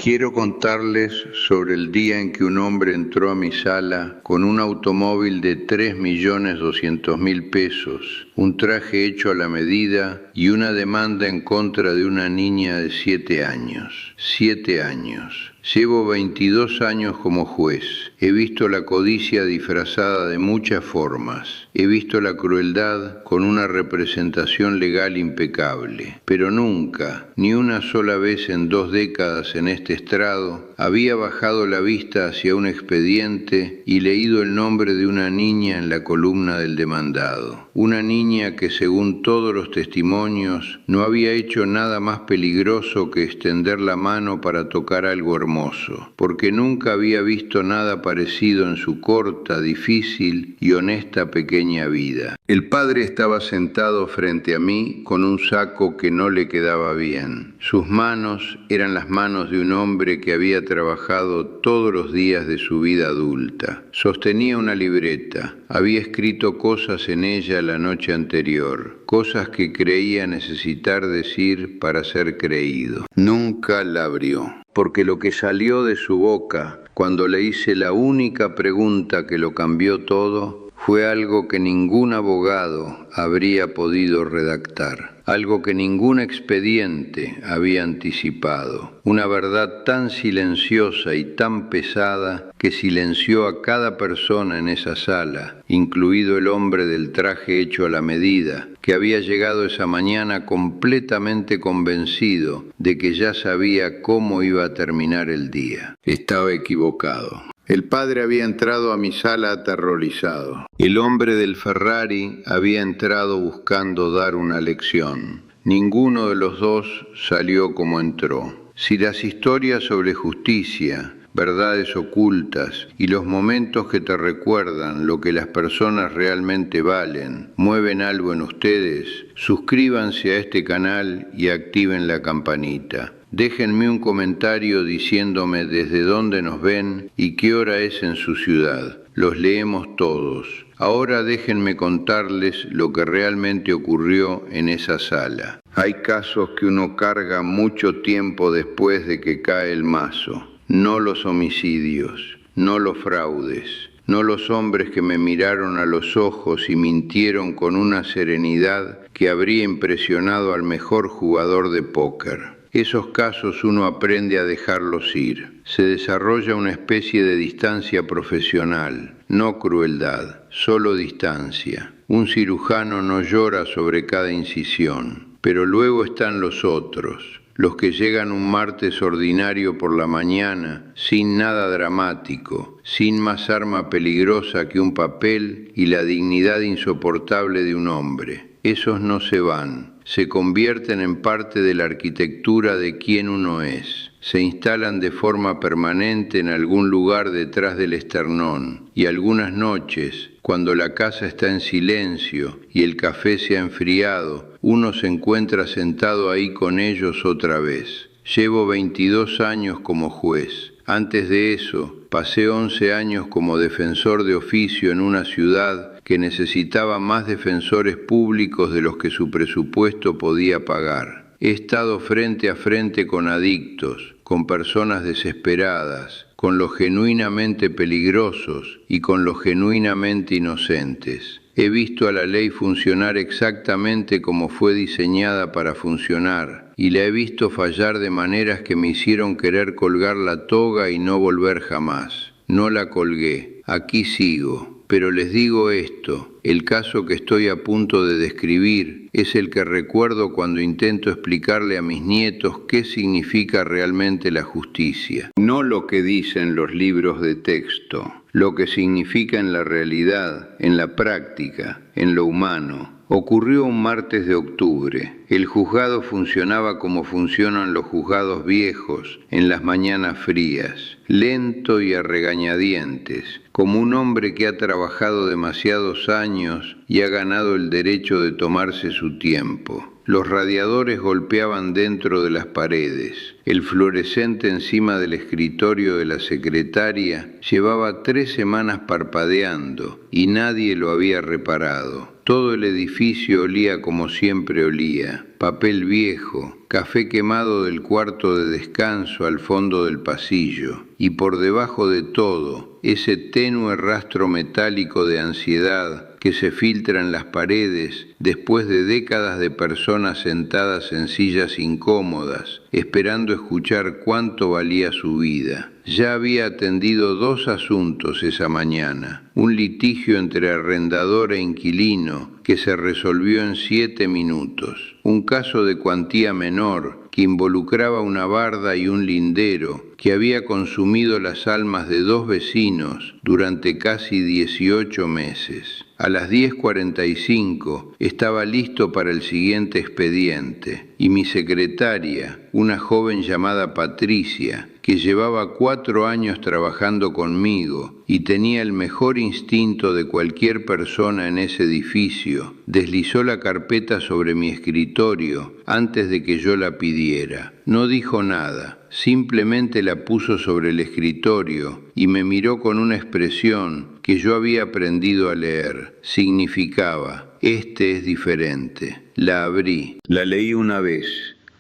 Quiero contarles sobre el día en que un hombre entró a mi sala con un automóvil de 3.200.000 pesos, un traje hecho a la medida y una demanda en contra de una niña de 7 años. 7 años. Llevo 22 años como juez. He visto la codicia disfrazada de muchas formas. He visto la crueldad con una representación legal impecable. Pero nunca, ni una sola vez en 2 décadas en este estrado, había bajado la vista hacia un expediente y leído el nombre de una niña en la columna del demandado. Una niña que, según todos los testimonios, no había hecho nada más peligroso que extender la mano para tocar algo hermoso, porque nunca había visto nada parecido en su corta, difícil y honesta pequeña vida. El padre estaba sentado frente a mí con un saco que no le quedaba bien. Sus manos eran las manos de un hombre que había trabajado todos los días de su vida adulta. Sostenía una libreta. Había escrito cosas en ella la noche anterior, cosas que creía necesitar decir para ser creído. Nunca la abrió, porque lo que salió de su boca cuando le hice la única pregunta que lo cambió todo fue algo que ningún abogado habría podido redactar, algo que ningún expediente había anticipado, una verdad tan silenciosa y tan pesada que silenció a cada persona en esa sala, incluido el hombre del traje hecho a la medida, que había llegado esa mañana completamente convencido de que ya sabía cómo iba a terminar el día. Estaba equivocado. El padre había entrado a mi sala aterrorizado. El hombre del Ferrari había entrado buscando dar una lección. Ninguno de los dos salió como entró. Si las historias sobre justicia, verdades ocultas y los momentos que te recuerdan lo que las personas realmente valen mueven algo en ustedes, suscríbanse a este canal y activen la campanita. Déjenme un comentario diciéndome desde dónde nos ven y qué hora es en su ciudad. Los leemos todos. Ahora déjenme contarles lo que realmente ocurrió en esa sala. Hay casos que uno carga mucho tiempo después de que cae el mazo. No los homicidios, no los fraudes, no los hombres que me miraron a los ojos y mintieron con una serenidad que habría impresionado al mejor jugador de póker. Esos casos uno aprende a dejarlos ir. Se desarrolla una especie de distancia profesional, no crueldad, solo distancia. Un cirujano no llora sobre cada incisión, pero luego están los otros, los que llegan un martes ordinario por la mañana, sin nada dramático, sin más arma peligrosa que un papel y la dignidad insoportable de un hombre. Esos no se van. Se convierten en parte de la arquitectura de quien uno es. Se instalan de forma permanente en algún lugar detrás del esternón, y algunas noches, cuando la casa está en silencio y el café se ha enfriado, uno se encuentra sentado ahí con ellos otra vez. Llevo 22 años como juez. Antes de eso, pasé 11 años como defensor de oficio en una ciudad que necesitaba más defensores públicos de los que su presupuesto podía pagar. He estado frente a frente con adictos, con personas desesperadas, con los genuinamente peligrosos y con los genuinamente inocentes. He visto a la ley funcionar exactamente como fue diseñada para funcionar, y la he visto fallar de maneras que me hicieron querer colgar la toga y no volver jamás. No la colgué. Aquí sigo. Pero les digo esto, el caso que estoy a punto de describir es el que recuerdo cuando intento explicarle a mis nietos qué significa realmente la justicia. No lo que dicen los libros de texto, lo que significa en la realidad, en la práctica, en lo humano. Ocurrió un martes de octubre. El juzgado funcionaba como funcionan los juzgados viejos en las mañanas frías, lento y a regañadientes, como un hombre que ha trabajado demasiados años y ha ganado el derecho de tomarse su tiempo. Los radiadores golpeaban dentro de las paredes. El fluorescente encima del escritorio de la secretaria llevaba 3 semanas parpadeando y nadie lo había reparado. Todo el edificio olía como siempre olía. papel viejo, café quemado del cuarto de descanso al fondo del pasillo, y por debajo de todo, ese tenue rastro metálico de ansiedad que se filtra en las paredes después de décadas de personas sentadas en sillas incómodas, esperando escuchar cuánto valía su vida. Ya había atendido 2 asuntos esa mañana, un litigio entre arrendador e inquilino que se resolvió en 7 minutos, un caso de cuantía menor que involucraba una barda y un lindero que había consumido las almas de 2 vecinos durante casi 18 meses. A las 10:45 estaba listo para el siguiente expediente y mi secretaria, una joven llamada Patricia, que llevaba 4 años trabajando conmigo y tenía el mejor instinto de cualquier persona en ese edificio, deslizó la carpeta sobre mi escritorio antes de que yo la pidiera. No dijo nada, simplemente la puso sobre el escritorio y me miró con una expresión que yo había aprendido a leer. Significaba: este es diferente. La abrí. La leí una vez.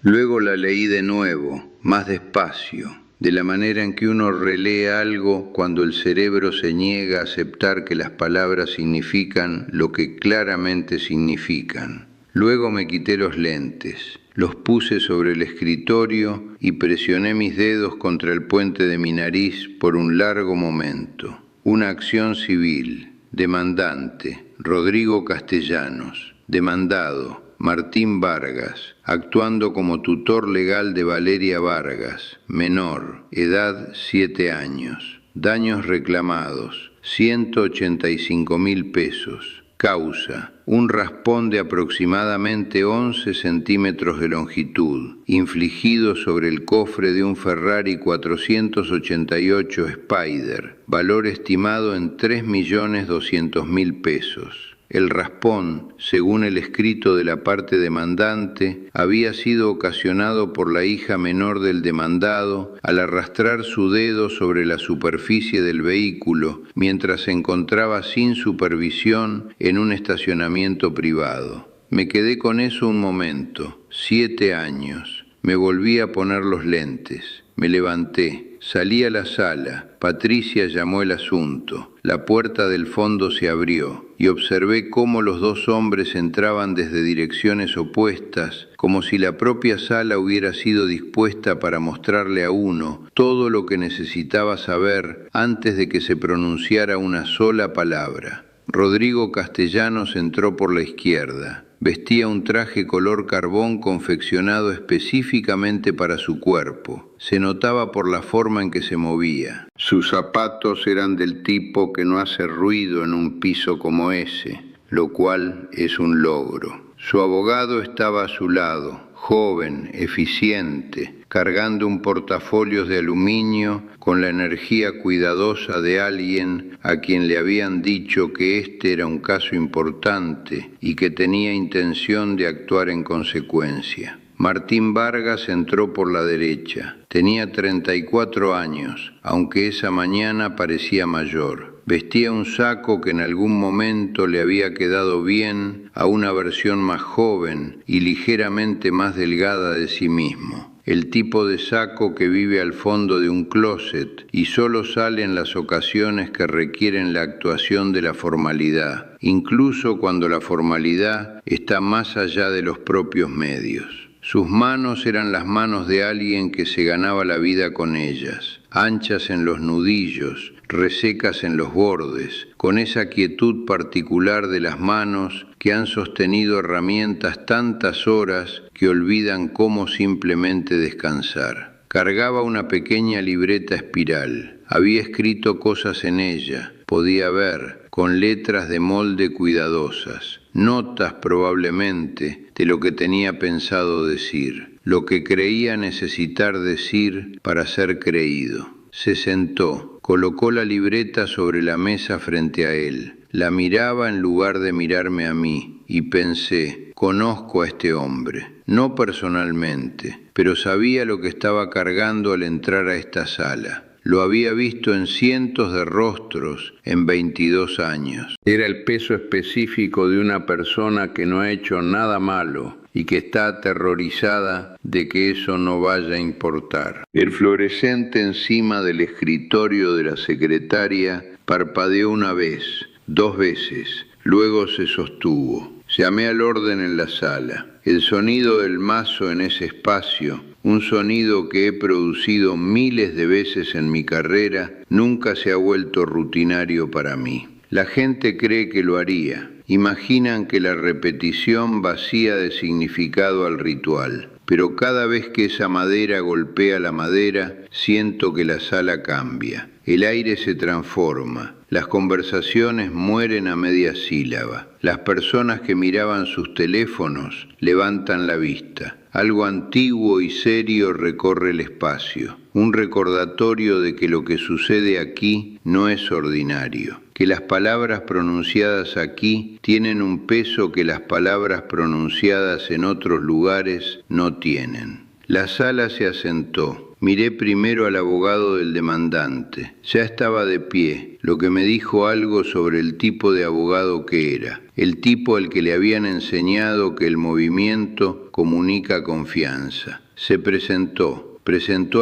Luego la leí de nuevo, más despacio, de la manera en que uno relee algo cuando el cerebro se niega a aceptar que las palabras significan lo que claramente significan. Luego me quité los lentes, los puse sobre el escritorio y presioné mis dedos contra el puente de mi nariz por un largo momento. Una acción civil. Demandante: Rodrigo Castellanos. Demandado: Martín Vargas, actuando como tutor legal de Valeria Vargas, menor, edad 7 años. Daños reclamados: 185.000 pesos. Causa: un raspón de aproximadamente 11 centímetros de longitud, infligido sobre el cofre de un Ferrari 488 Spider, valor estimado en 3.200.000 pesos. El raspón, según el escrito de la parte demandante, había sido ocasionado por la hija menor del demandado al arrastrar su dedo sobre la superficie del vehículo mientras se encontraba sin supervisión en un estacionamiento privado. Me quedé con eso un momento. 7 años. Me volví a poner los lentes. Me levanté. Salí a la sala. Patricia llamó el asunto. La puerta del fondo se abrió y observé cómo los 2 hombres entraban desde direcciones opuestas, como si la propia sala hubiera sido dispuesta para mostrarle a uno todo lo que necesitaba saber antes de que se pronunciara una sola palabra. Rodrigo Castellanos entró por la izquierda. Vestía un traje color carbón confeccionado específicamente para su cuerpo. Se notaba por la forma en que se movía. Sus zapatos eran del tipo que no hace ruido en un piso como ese, lo cual es un logro. Su abogado estaba a su lado, joven, eficiente, cargando un portafolio de aluminio con la energía cuidadosa de alguien a quien le habían dicho que este era un caso importante y que tenía intención de actuar en consecuencia. Martín Vargas entró por la derecha. Tenía 34 años, aunque esa mañana parecía mayor. Vestía un saco que en algún momento le había quedado bien a una versión más joven y ligeramente más delgada de sí mismo. El tipo de saco que vive al fondo de un closet y solo sale en las ocasiones que requieren la actuación de la formalidad, incluso cuando la formalidad está más allá de los propios medios. Sus manos eran las manos de alguien que se ganaba la vida con ellas, anchas en los nudillos, resecas en los bordes, con esa quietud particular de las manos que han sostenido herramientas tantas horas que olvidan cómo simplemente descansar. Cargaba una pequeña libreta espiral. Había escrito cosas en ella, podía ver, con letras de molde cuidadosas, notas probablemente de lo que tenía pensado decir, lo que creía necesitar decir para ser creído. Se sentó, colocó la libreta sobre la mesa frente a él. La miraba en lugar de mirarme a mí y pensé, conozco a este hombre, no personalmente, pero sabía lo que estaba cargando al entrar a esta sala. Lo había visto en cientos de rostros en 22 años. Era el peso específico de una persona que no ha hecho nada malo y que está aterrorizada de que eso no vaya a importar. El fluorescente encima del escritorio de la secretaria parpadeó una vez, 2 veces, luego se sostuvo. Llamé al orden en la sala. El sonido del mazo en ese espacio, un sonido que he producido miles de veces en mi carrera, nunca se ha vuelto rutinario para mí. La gente cree que lo haría. Imaginan que la repetición vacía de significado al ritual. Pero cada vez que esa madera golpea la madera, siento que la sala cambia. El aire se transforma. Las conversaciones mueren a media sílaba. Las personas que miraban sus teléfonos levantan la vista. Algo antiguo y serio recorre el espacio. Un recordatorio de que lo que sucede aquí no es ordinario. Que las palabras pronunciadas aquí tienen un peso que las palabras pronunciadas en otros lugares no tienen. La sala se asentó. Miré primero al abogado del demandante. Ya estaba de pie, lo que me dijo algo sobre el tipo de abogado que era. El tipo al que le habían enseñado que el movimiento comunica confianza. Se presentó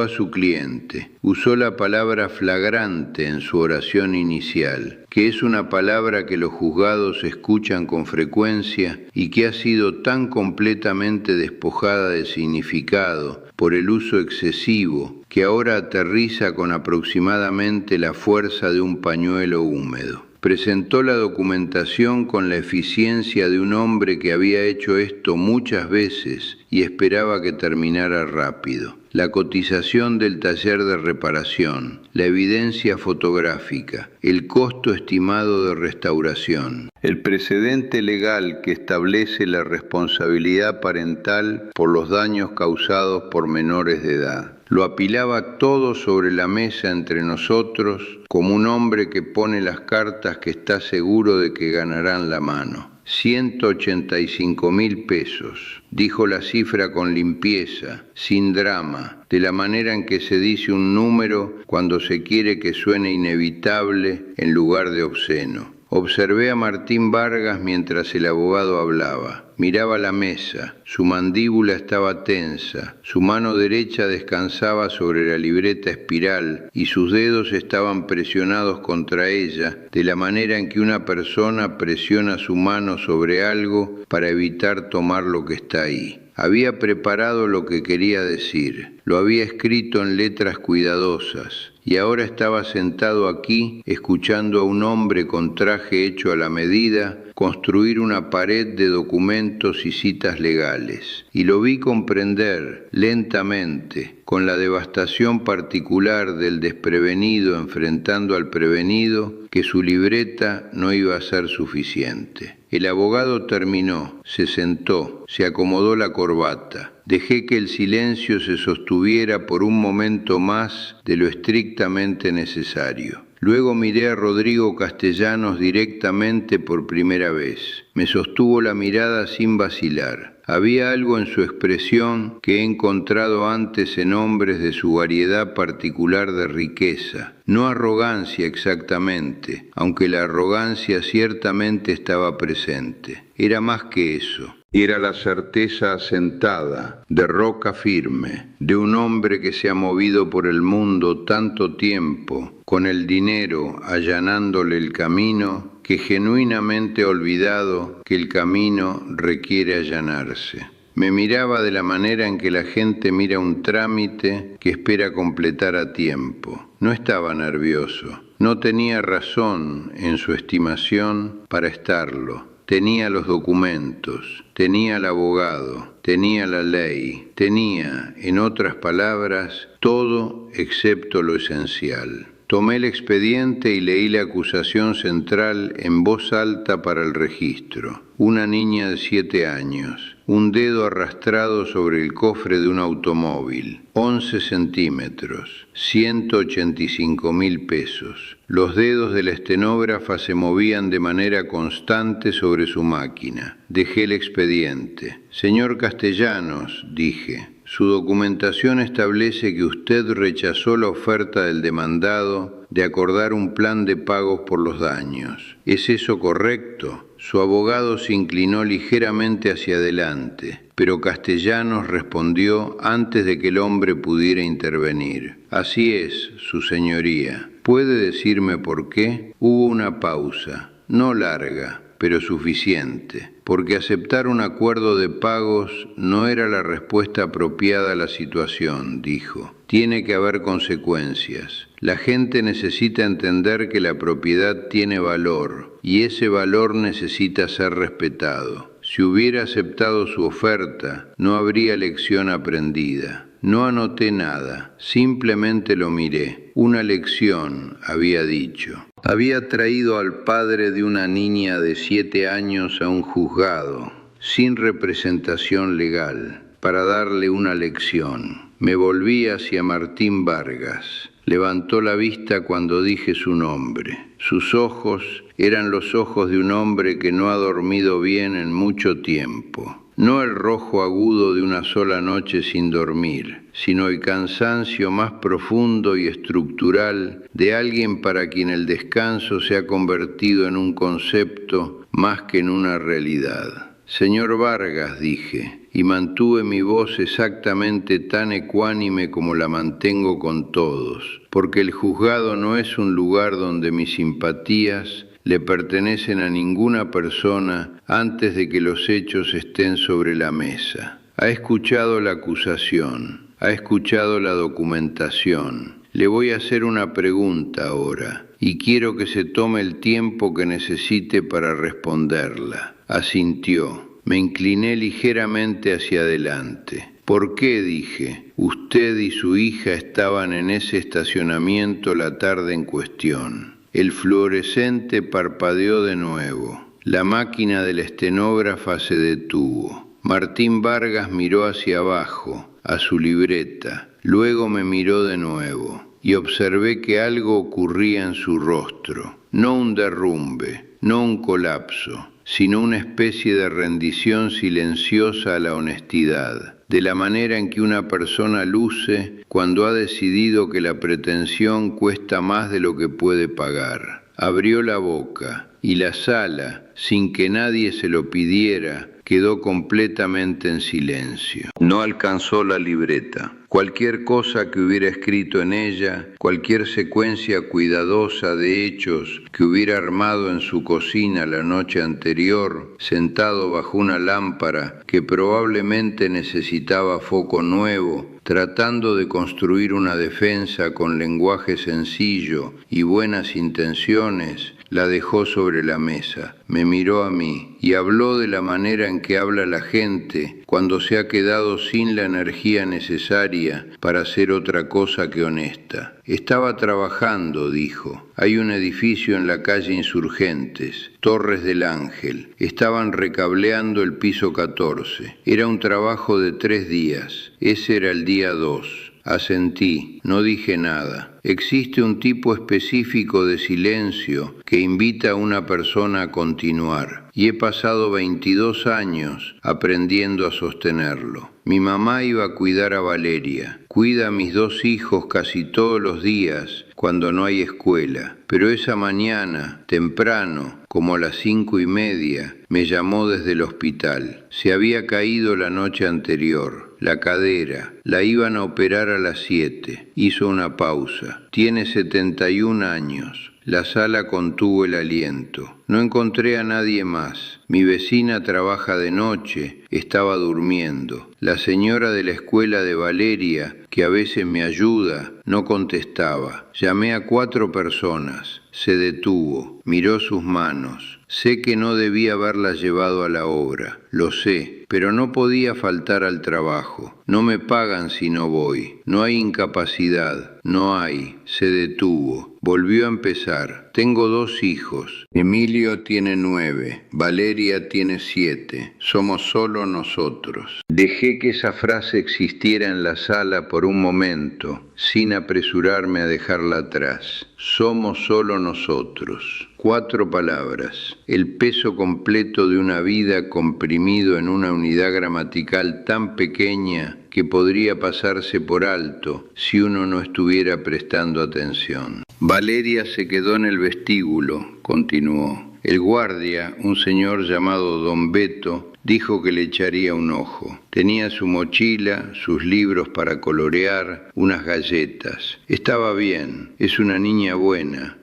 a su cliente. Usó la palabra flagrante en su oración inicial, que es una palabra que los juzgados escuchan con frecuencia y que ha sido tan completamente despojada de significado por el uso excesivo que ahora aterriza con aproximadamente la fuerza de un pañuelo húmedo. Presentó la documentación con la eficiencia de un hombre que había hecho esto muchas veces y esperaba que terminara rápido. La cotización del taller de reparación, la evidencia fotográfica, el costo estimado de restauración, el precedente legal que establece la responsabilidad parental por los daños causados por menores de edad. Lo apilaba todo sobre la mesa entre nosotros como un hombre que pone las cartas que está seguro de que ganarán la mano. 185.000 pesos. Dijo la cifra con limpieza, sin drama, de la manera en que se dice un número cuando se quiere que suene inevitable en lugar de obsceno. Observé a Martín Vargas mientras el abogado hablaba. Miraba la mesa, su mandíbula estaba tensa, su mano derecha descansaba sobre la libreta espiral y sus dedos estaban presionados contra ella, de la manera en que una persona presiona su mano sobre algo para evitar tomar lo que está ahí. Había preparado lo que quería decir, lo había escrito en letras cuidadosas, y ahora estaba sentado aquí escuchando a un hombre con traje hecho a la medida construir una pared de documentos y citas legales. Y lo vi comprender, lentamente, con la devastación particular del desprevenido enfrentando al prevenido, que su libreta no iba a ser suficiente. El abogado terminó, se sentó, se acomodó la corbata. Dejé que el silencio se sostuviera por un momento más de lo estrictamente necesario. Luego miré a Rodrigo Castellanos directamente por primera vez. Me sostuvo la mirada sin vacilar. Había algo en su expresión que he encontrado antes en hombres de su variedad particular de riqueza. No arrogancia exactamente, aunque la arrogancia ciertamente estaba presente. Era más que eso. Era la certeza asentada, de roca firme, de un hombre que se ha movido por el mundo tanto tiempo, con el dinero allanándole el camino, que genuinamente ha olvidado que el camino requiere allanarse. Me miraba de la manera en que la gente mira un trámite que espera completar a tiempo. No estaba nervioso, no tenía razón en su estimación para estarlo. Tenía los documentos, tenía al abogado, tenía la ley, tenía, en otras palabras, todo excepto lo esencial. Tomé el expediente y leí la acusación central en voz alta para el registro. Una niña de 7 años, un dedo arrastrado sobre el cofre de un automóvil, 11 centímetros, 185.000 pesos. Los dedos de la estenógrafa se movían de manera constante sobre su máquina. Dejé el expediente. Señor Castellanos, dije. Su documentación establece que usted rechazó la oferta del demandado de acordar un plan de pagos por los daños. ¿Es eso correcto? Su abogado se inclinó ligeramente hacia adelante, pero Castellanos respondió antes de que el hombre pudiera intervenir. Así es, su señoría. ¿Puede decirme por qué? Hubo una pausa, no larga, pero suficiente, porque aceptar un acuerdo de pagos no era la respuesta apropiada a la situación, dijo. Tiene que haber consecuencias. La gente necesita entender que la propiedad tiene valor, y ese valor necesita ser respetado. Si hubiera aceptado su oferta, no habría lección aprendida. No anoté nada, simplemente lo miré. Una lección, había dicho. Había traído al padre de una niña de 7 años a un juzgado, sin representación legal, para darle una lección. Me volví hacia Martín Vargas. Levantó la vista cuando dije su nombre. Sus ojos eran los ojos de un hombre que no ha dormido bien en mucho tiempo. No el rojo agudo de una sola noche sin dormir, sino el cansancio más profundo y estructural de alguien para quien el descanso se ha convertido en un concepto más que en una realidad. Señor Vargas, dije, y mantuve mi voz exactamente tan ecuánime como la mantengo con todos, porque el juzgado no es un lugar donde mis simpatías le pertenecen a ninguna persona antes de que los hechos estén sobre la mesa. Ha escuchado la acusación, ha escuchado la documentación. Le voy a hacer una pregunta ahora, y quiero que se tome el tiempo que necesite para responderla. Asintió. Me incliné ligeramente hacia adelante. ¿Por qué? Dije. Usted y su hija estaban en ese estacionamiento la tarde en cuestión. El fluorescente parpadeó de nuevo. La máquina del estenógrafa se detuvo. Martín Vargas miró hacia abajo, a su libreta. Luego me miró de nuevo y observé que algo ocurría en su rostro. No un derrumbe, no un colapso, sino una especie de rendición silenciosa a la honestidad, de la manera en que una persona luce cuando ha decidido que la pretensión cuesta más de lo que puede pagar. Abrió la boca y la sala, sin que nadie se lo pidiera, quedó completamente en silencio. No alcanzó la libreta. Cualquier cosa que hubiera escrito en ella, cualquier secuencia cuidadosa de hechos que hubiera armado en su cocina la noche anterior, sentado bajo una lámpara que probablemente necesitaba foco nuevo, tratando de construir una defensa con lenguaje sencillo y buenas intenciones, la dejó sobre la mesa. Me miró a mí y habló de la manera en que habla la gente cuando se ha quedado sin la energía necesaria para hacer otra cosa que honesta. Estaba trabajando, dijo. Hay un edificio en la calle Insurgentes, Torres del Ángel. Estaban recableando el piso 14. Era un trabajo de 3 días. Ese era el día 2. Asentí, no dije nada. Existe un tipo específico de silencio que invita a una persona a continuar, y he pasado 22 años aprendiendo a sostenerlo. Mi mamá iba a cuidar a Valeria, cuida a mis 2 hijos casi todos los días cuando no hay escuela, pero esa mañana, temprano, como a las 5:30, me llamó desde el hospital. Se había caído la noche anterior, la cadera, la iban a operar a las 7. Hizo una pausa. Tiene 71 años. La sala contuvo el aliento. No encontré a nadie más. Mi vecina trabaja de noche, estaba durmiendo. La señora de la escuela de Valeria, que a veces me ayuda, no contestaba. Llamé a 4 personas. Se detuvo, miró sus manos. Sé que no debía haberlas llevado a la obra, lo sé, pero no podía faltar al trabajo. No me pagan si no voy. No hay incapacidad, no hay. Se detuvo. Volvió a empezar. Tengo 2 hijos. Emilio tiene 9, Valeria tiene 7. Somos solo nosotros. Dejé que esa frase existiera en la sala por un momento, sin apresurarme a dejarla atrás. Somos solo nosotros. 4 palabras. El peso completo de una vida comprimido en una unidad gramatical tan pequeña que podría pasarse por alto si uno no estuviera prestando atención. Valeria se quedó en el vestíbulo, continuó. El guardia, un señor llamado Don Beto, dijo que le echaría un ojo. Tenía su mochila, sus libros para colorear, unas galletas. Estaba bien, es una niña buena.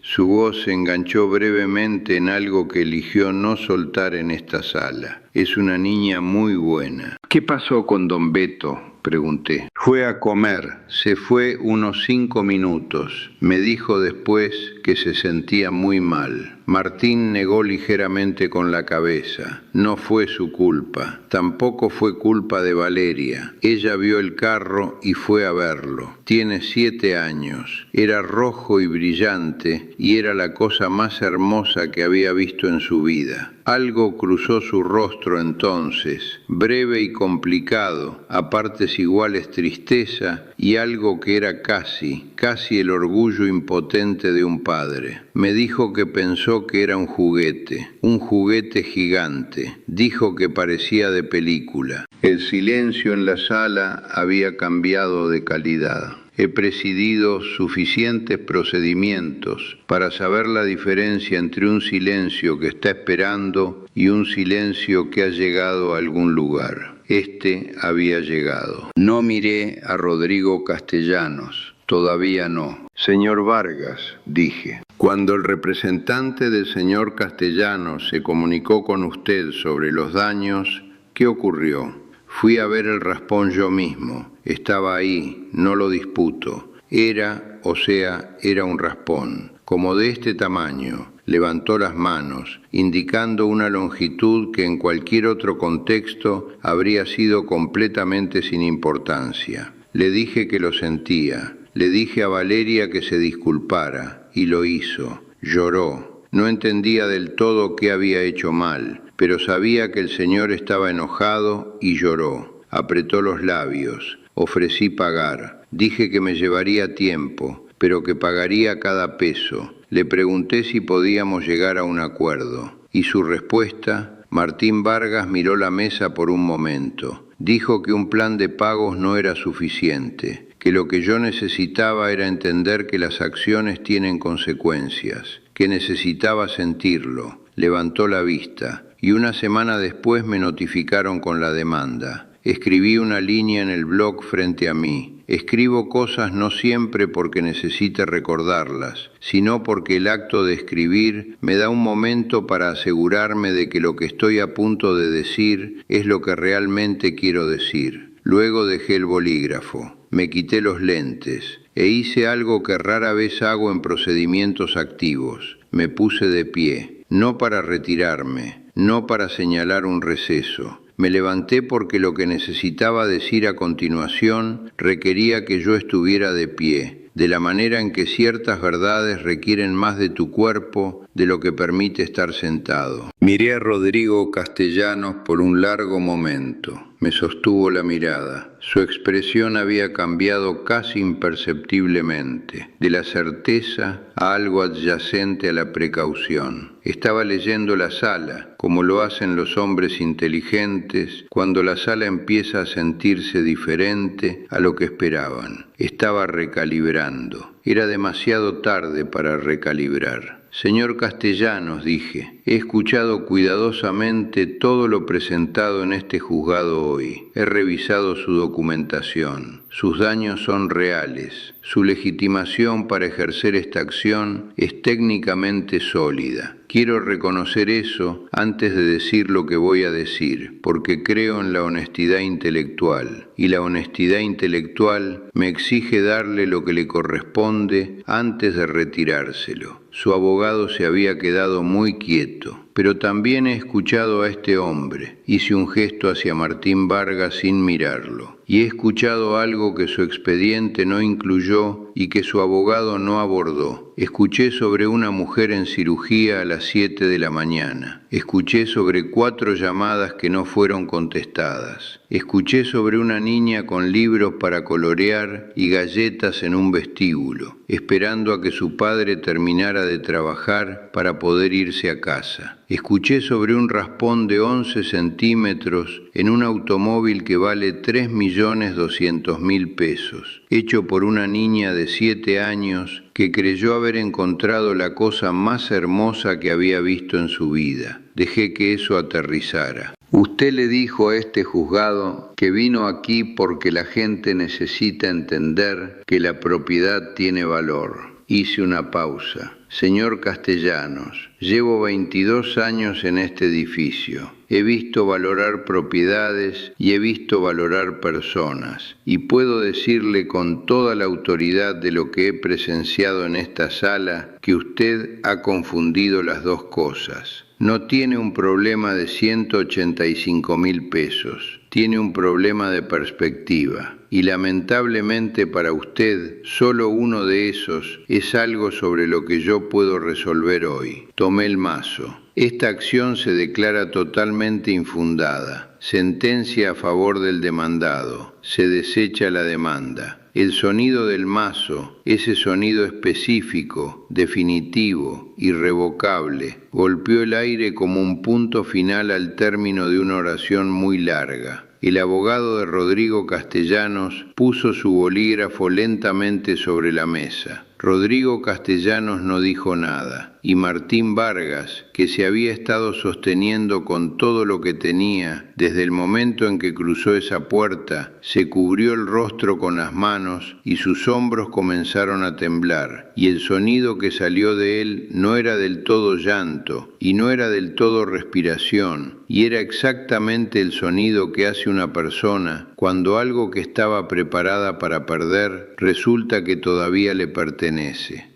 Su voz se enganchó brevemente en algo que eligió no soltar en esta sala. Es una niña muy buena. ¿Qué pasó con Don Beto?, pregunté. Fue a comer. Se fue unos 5 minutos. Me dijo después que se sentía muy mal. Martín negó ligeramente con la cabeza. No fue su culpa. Tampoco fue culpa de Valeria. Ella vio el carro y fue a verlo. Tiene 7 años. Era rojo y brillante y era la cosa más hermosa que había visto en su vida. Algo cruzó su rostro entonces, breve y complicado, a partes iguales tristeza y algo que era casi el orgullo impotente de un padre. Me dijo que pensó que era un juguete gigante. Dijo que parecía de película. El silencio en la sala había cambiado de calidad. He presidido suficientes procedimientos para saber la diferencia entre un silencio que está esperando y un silencio que ha llegado a algún lugar. Este había llegado. No miré a Rodrigo Castellanos, todavía no. Señor Vargas, dije. Cuando el representante del señor Castellanos se comunicó con usted sobre los daños, ¿qué ocurrió? Fui a ver el raspón yo mismo. Estaba ahí, no lo disputo. Era un raspón, como de este tamaño. Levantó las manos, indicando una longitud que en cualquier otro contexto habría sido completamente sin importancia. Le dije que lo sentía. Le dije a Valeria que se disculpara, y lo hizo. Lloró. No entendía del todo qué había hecho mal, pero sabía que el señor estaba enojado y lloró. Apretó los labios. Ofrecí pagar. Dije que me llevaría tiempo, pero que pagaría cada peso. Le pregunté si podíamos llegar a un acuerdo. Y su respuesta, Martín Vargas miró la mesa por un momento. Dijo que un plan de pagos no era suficiente, que lo que yo necesitaba era entender que las acciones tienen consecuencias, que necesitaba sentirlo. Levantó la vista, y una semana después me notificaron con la demanda. Escribí una línea en el blog frente a mí. Escribo cosas no siempre porque necesite recordarlas, sino porque el acto de escribir me da un momento para asegurarme de que lo que estoy a punto de decir es lo que realmente quiero decir. Luego dejé el bolígrafo, me quité los lentes e hice algo que rara vez hago en procedimientos activos. Me puse de pie, no para retirarme, no para señalar un receso. Me levanté porque lo que necesitaba decir a continuación requería que yo estuviera de pie, de la manera en que ciertas verdades requieren más de tu cuerpo de lo que permite estar sentado. Miré a Rodrigo Castellanos por un largo momento. Me sostuvo la mirada. Su expresión había cambiado casi imperceptiblemente, de la certeza a algo adyacente a la precaución. Estaba leyendo la sala, como lo hacen los hombres inteligentes cuando la sala empieza a sentirse diferente a lo que esperaban. Estaba recalibrando. Era demasiado tarde para recalibrar. Señor Castellanos, dije, he escuchado cuidadosamente todo lo presentado en este juzgado hoy. He revisado su documentación. Sus daños son reales. Su legitimación para ejercer esta acción es técnicamente sólida. Quiero reconocer eso antes de decir lo que voy a decir, porque creo en la honestidad intelectual, y la honestidad intelectual me exige darle lo que le corresponde antes de retirárselo. Su abogado se había quedado muy quieto. Pero también he escuchado a este hombre. Hice un gesto hacia Martín Vargas sin mirarlo. Y he escuchado algo que su expediente no incluyó y que su abogado no abordó. Escuché sobre una mujer en cirugía a las 7 de la mañana. Escuché sobre 4 llamadas que no fueron contestadas. Escuché sobre una niña con libros para colorear y galletas en un vestíbulo, esperando a que su padre terminara de trabajar para poder irse a casa. Escuché sobre un raspón de 11 centímetros en un automóvil que vale 3.200.000 pesos, hecho por una niña de 7 años que creyó haber encontrado la cosa más hermosa que había visto en su vida. Dejé que eso aterrizara. Usted le dijo a este juzgado que vino aquí porque la gente necesita entender que la propiedad tiene valor. Hice una pausa. Señor Castellanos, llevo 22 años en este edificio. He visto valorar propiedades y he visto valorar personas. Y puedo decirle con toda la autoridad de lo que he presenciado en esta sala que usted ha confundido las dos cosas. No tiene un problema de 185.000 pesos, tiene un problema de perspectiva. Y lamentablemente para usted, solo uno de esos es algo sobre lo que yo puedo resolver hoy. Tomé el mazo. Esta acción se declara totalmente infundada. Sentencia a favor del demandado. Se desecha la demanda. El sonido del mazo, ese sonido específico, definitivo, irrevocable, golpeó el aire como un punto final al término de una oración muy larga. El abogado de Rodrigo Castellanos puso su bolígrafo lentamente sobre la mesa. Rodrigo Castellanos no dijo nada, y Martín Vargas, que se había estado sosteniendo con todo lo que tenía desde el momento en que cruzó esa puerta, se cubrió el rostro con las manos y sus hombros comenzaron a temblar, y el sonido que salió de él no era del todo llanto, y no era del todo respiración, y era exactamente el sonido que hace una persona cuando algo que estaba preparada para perder resulta que todavía le pertenece.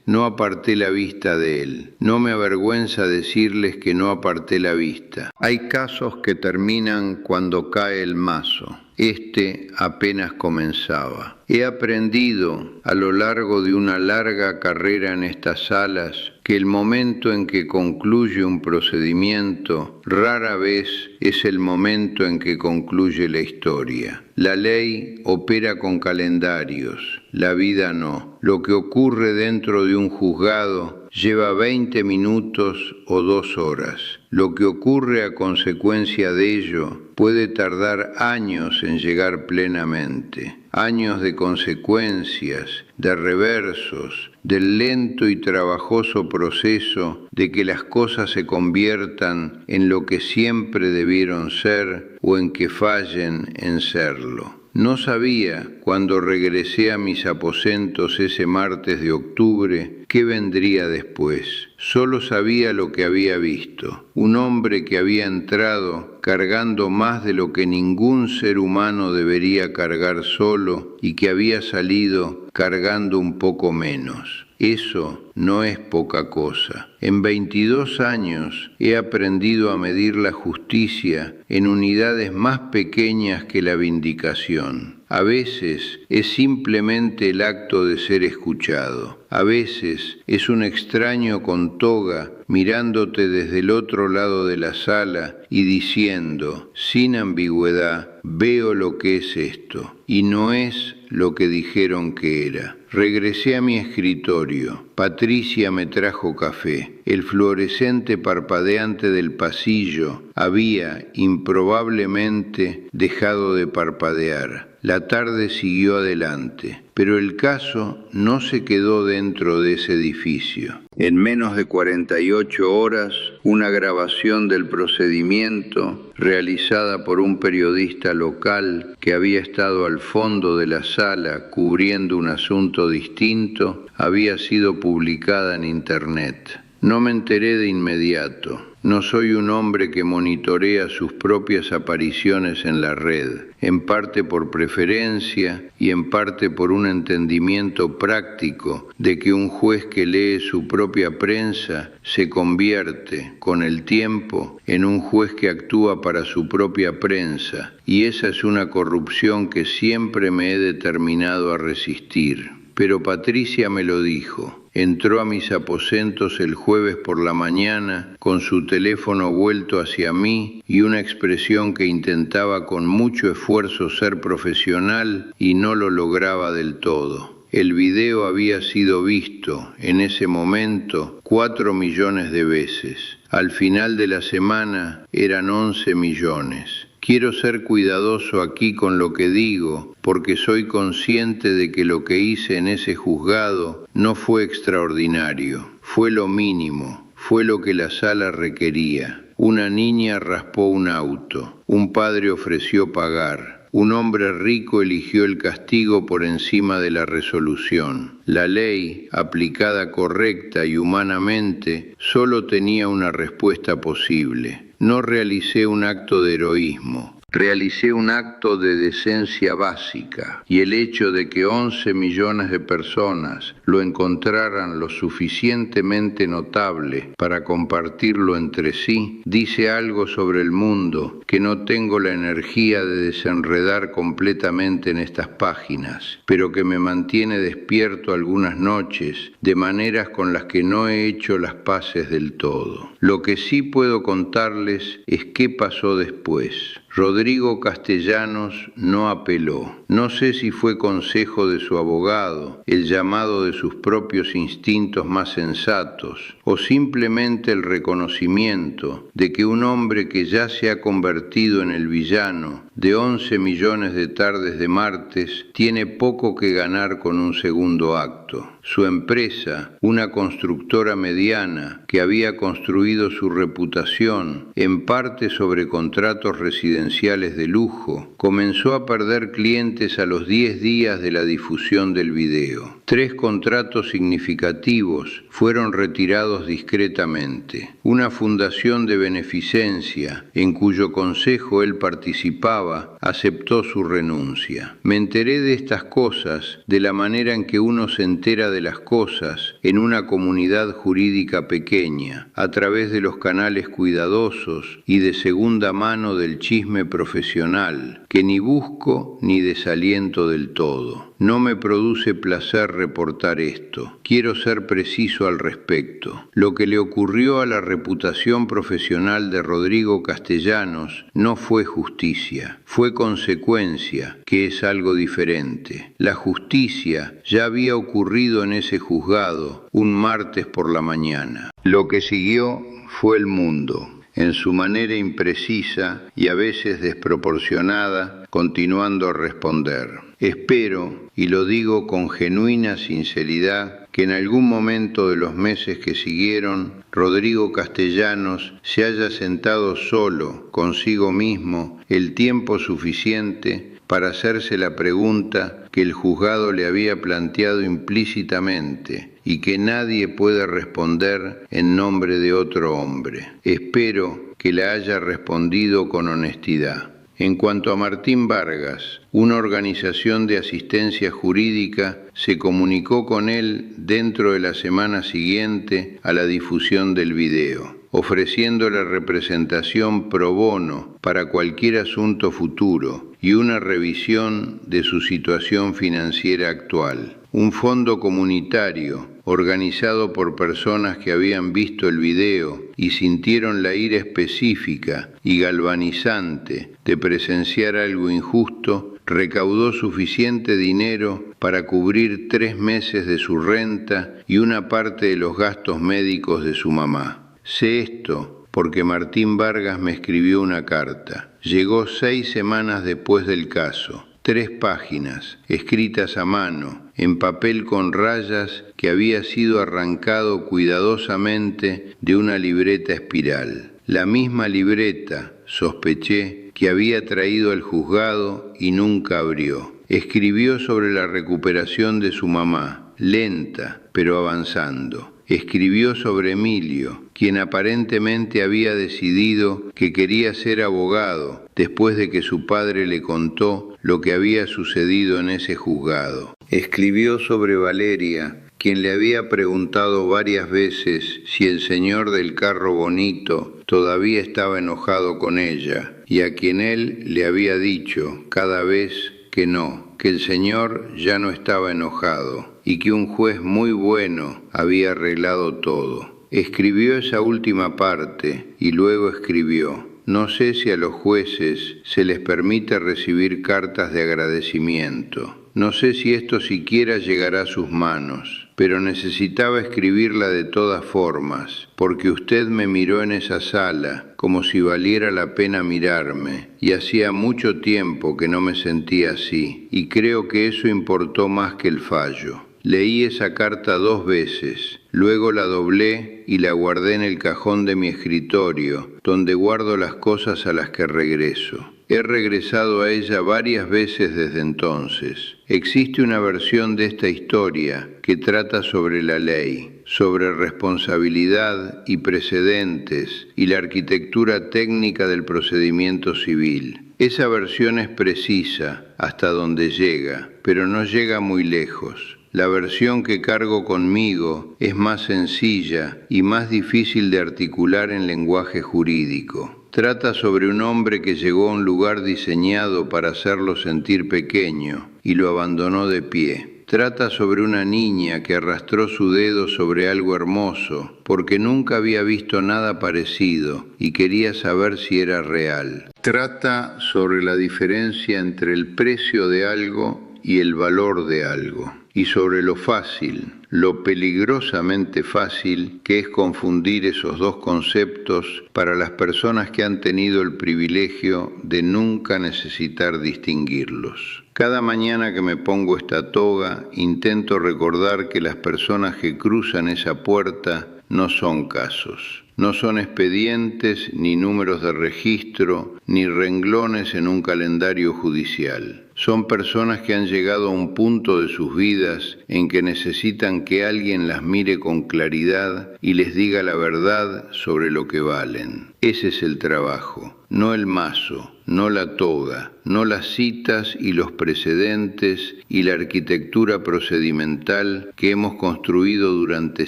No aparté la vista de él. No me avergüenza decirles que no aparté la vista. Hay casos que terminan cuando cae el mazo. Este apenas comenzaba. He aprendido a lo largo de una larga carrera en estas salas que el momento en que concluye un procedimiento rara vez es el momento en que concluye la historia. La ley opera con calendarios, la vida no. Lo que ocurre dentro de un juzgado lleva 20 minutos o 2 horas. Lo que ocurre a consecuencia de ello puede tardar años en llegar plenamente. Años de consecuencias, de reversos, del lento y trabajoso proceso de que las cosas se conviertan en lo que siempre debieron ser o en que fallen en serlo. No sabía, cuando regresé a mis aposentos ese martes de octubre, qué vendría después. Solo sabía lo que había visto. Un hombre que había entrado cargando más de lo que ningún ser humano debería cargar solo y que había salido cargando un poco menos. Eso no es poca cosa. En 22 años he aprendido a medir la justicia en unidades más pequeñas que la vindicación. A veces es simplemente el acto de ser escuchado. A veces es un extraño con toga mirándote desde el otro lado de la sala y diciendo, sin ambigüedad, veo lo que es esto, y no es lo que dijeron que era. Regresé a mi escritorio. Patricia me trajo café. El fluorescente parpadeante del pasillo había, improbablemente, dejado de parpadear. La tarde siguió adelante, pero el caso no se quedó dentro de ese edificio. En menos de 48 horas, una grabación del procedimiento realizada por un periodista local que había estado al fondo de la sala cubriendo un asunto distinto, había sido publicada en Internet. No me enteré de inmediato. No soy un hombre que monitorea sus propias apariciones en la red, en parte por preferencia y en parte por un entendimiento práctico de que un juez que lee su propia prensa se convierte, con el tiempo, en un juez que actúa para su propia prensa, y esa es una corrupción que siempre me he determinado a resistir. Pero Patricia me lo dijo. Entró a mis aposentos el jueves por la mañana con su teléfono vuelto hacia mí y una expresión que intentaba con mucho esfuerzo ser profesional y no lo lograba del todo. El video había sido visto, en ese momento, 4 millones de veces. Al final de la semana eran 11 millones. Quiero ser cuidadoso aquí con lo que digo, porque soy consciente de que lo que hice en ese juzgado no fue extraordinario, fue lo mínimo, fue lo que la sala requería. Una niña raspó un auto, un padre ofreció pagar, un hombre rico eligió el castigo por encima de la resolución. La ley, aplicada correcta y humanamente, solo tenía una respuesta posible. No realicé un acto de heroísmo. Realicé un acto de decencia básica, y el hecho de que 11 millones de personas lo encontraran lo suficientemente notable para compartirlo entre sí, dice algo sobre el mundo que no tengo la energía de desenredar completamente en estas páginas, pero que me mantiene despierto algunas noches de maneras con las que no he hecho las paces del todo. Lo que sí puedo contarles es qué pasó después. Rodrigo Castellanos no apeló. No sé si fue consejo de su abogado, el llamado de sus propios instintos más sensatos, o simplemente el reconocimiento de que un hombre que ya se ha convertido en el villano de 11 millones de tardes de martes tiene poco que ganar con un segundo acto. Su empresa, una constructora mediana que había construido su reputación en parte sobre contratos residenciales de lujo, comenzó a perder clientes a los 10 días de la difusión del video. 3 contratos significativos fueron retirados discretamente. Una fundación de beneficencia, en cuyo consejo él participaba, aceptó su renuncia. Me enteré de estas cosas de la manera en que uno se entera de las cosas en una comunidad jurídica pequeña, a través de los canales cuidadosos y de segunda mano del chisme profesional, que ni busco ni desaliento del todo. No me produce placer reportar esto. Quiero ser preciso al respecto. Lo que le ocurrió a la reputación profesional de Rodrigo Castellanos no fue justicia, fue consecuencia, que es algo diferente. La justicia ya había ocurrido en ese juzgado un martes por la mañana. Lo que siguió fue el mundo, en su manera imprecisa y a veces desproporcionada, continuando a responder. Espero, y lo digo con genuina sinceridad, que en algún momento de los meses que siguieron, Rodrigo Castellanos se haya sentado solo, consigo mismo, el tiempo suficiente para hacerse la pregunta que el juzgado le había planteado implícitamente y que nadie puede responder en nombre de otro hombre. Espero que la haya respondido con honestidad. En cuanto a Martín Vargas, una organización de asistencia jurídica se comunicó con él dentro de la semana siguiente a la difusión del video, ofreciendo la representación pro bono para cualquier asunto futuro y una revisión de su situación financiera actual. Un fondo comunitario organizado por personas que habían visto el video y sintieron la ira específica y galvanizante de presenciar algo injusto, recaudó suficiente dinero para cubrir 3 meses de su renta y una parte de los gastos médicos de su mamá. Sé esto porque Martín Vargas me escribió una carta. Llegó 6 semanas después del caso. 3 páginas, escritas a mano, en papel con rayas que había sido arrancado cuidadosamente de una libreta espiral. La misma libreta, sospeché, que había traído al juzgado y nunca abrió. Escribió sobre la recuperación de su mamá, lenta, pero avanzando. Escribió sobre Emilio, quien aparentemente había decidido que quería ser abogado después de que su padre le contó lo que había sucedido en ese juzgado. Escribió sobre Valeria, quien le había preguntado varias veces si el señor del carro bonito todavía estaba enojado con ella, y a quien él le había dicho cada vez que no, que el señor ya no estaba enojado y que un juez muy bueno había arreglado todo. Escribió esa última parte y luego escribió: no sé si a los jueces se les permite recibir cartas de agradecimiento. No sé si esto siquiera llegará a sus manos. pero necesitaba escribirla de todas formas, porque usted me miró en esa sala, como si valiera la pena mirarme, y hacía mucho tiempo que no me sentía así, y creo que eso importó más que el fallo. Leí esa carta 2 veces, luego la doblé y la guardé en el cajón de mi escritorio, donde guardo las cosas a las que regreso. He regresado a ella varias veces desde entonces. Existe una versión de esta historia que trata sobre la ley, sobre responsabilidad y precedentes y la arquitectura técnica del procedimiento civil. Esa versión es precisa hasta donde llega, pero no llega muy lejos. La versión que cargo conmigo es más sencilla y más difícil de articular en lenguaje jurídico. Trata sobre un hombre que llegó a un lugar diseñado para hacerlo sentir pequeño y lo abandonó de pie. Trata sobre una niña que arrastró su dedo sobre algo hermoso porque nunca había visto nada parecido y quería saber si era real. Trata sobre la diferencia entre el precio de algo y el valor de algo, y sobre lo fácil, lo peligrosamente fácil que es confundir esos dos conceptos para las personas que han tenido el privilegio de nunca necesitar distinguirlos. Cada mañana que me pongo esta toga, intento recordar que las personas que cruzan esa puerta no son casos. No son expedientes, ni números de registro, ni renglones en un calendario judicial. Son personas que han llegado a un punto de sus vidas en que necesitan que alguien las mire con claridad y les diga la verdad sobre lo que valen. Ese es el trabajo, no el mazo, no la toga, no las citas y los precedentes y la arquitectura procedimental que hemos construido durante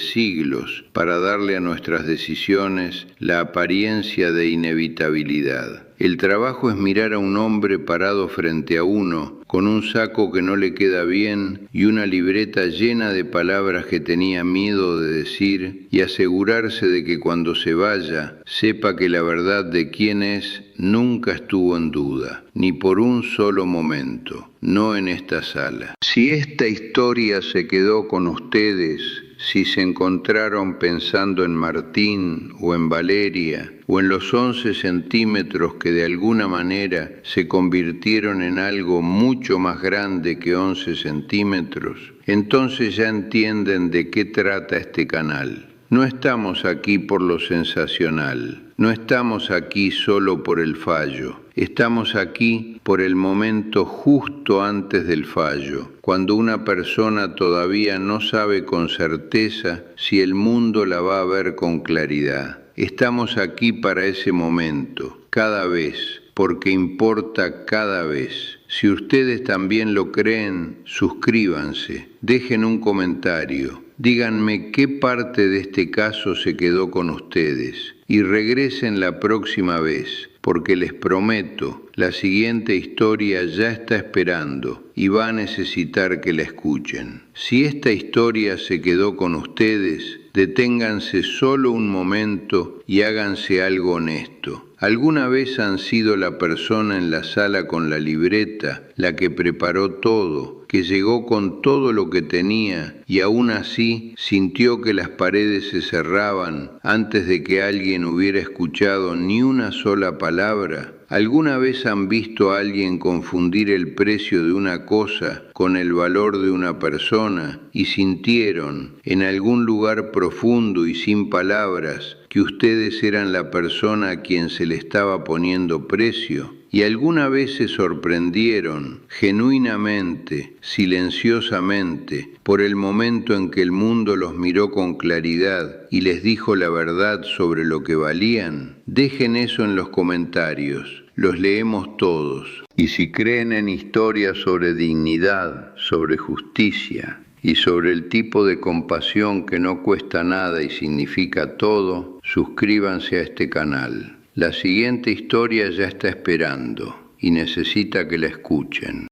siglos para darle a nuestras decisiones la apariencia de inevitabilidad. El trabajo es mirar a un hombre parado frente a uno, con un saco que no le queda bien y una libreta llena de palabras que tenía miedo de decir, y asegurarse de que cuando se vaya, sepa que la verdad de quién es nunca estuvo en duda, ni por un solo momento, no en esta sala. Si esta historia se quedó con ustedes, si se encontraron pensando en Martín o en Valeria, o en los 11 centímetros que de alguna manera se convirtieron en algo mucho más grande que 11 centímetros, entonces ya entienden de qué trata este canal. No estamos aquí por lo sensacional, no estamos aquí solo por el fallo, estamos aquí por el momento justo antes del fallo, cuando una persona todavía no sabe con certeza si el mundo la va a ver con claridad. Estamos aquí para ese momento, cada vez, porque importa cada vez. Si ustedes también lo creen, suscríbanse, dejen un comentario, díganme qué parte de este caso se quedó con ustedes y regresen la próxima vez, porque les prometo, la siguiente historia ya está esperando y va a necesitar que la escuchen. Si esta historia se quedó con ustedes, deténganse solo un momento y háganse algo honesto. ¿Alguna vez han sido la persona en la sala con la libreta, la que preparó todo, que llegó con todo lo que tenía y aún así sintió que las paredes se cerraban antes de que alguien hubiera escuchado ni una sola palabra? ¿Alguna vez han visto a alguien confundir el precio de una cosa con el valor de una persona y sintieron, en algún lugar profundo y sin palabras, que ustedes eran la persona a quien se le estaba poniendo precio? ¿Y alguna vez se sorprendieron, genuinamente, silenciosamente, por el momento en que el mundo los miró con claridad y les dijo la verdad sobre lo que valían? Dejen eso en los comentarios, los leemos todos. Y si creen en historias sobre dignidad, sobre justicia y sobre el tipo de compasión que no cuesta nada y significa todo, suscríbanse a este canal. La siguiente historia ya está esperando y necesita que la escuchen.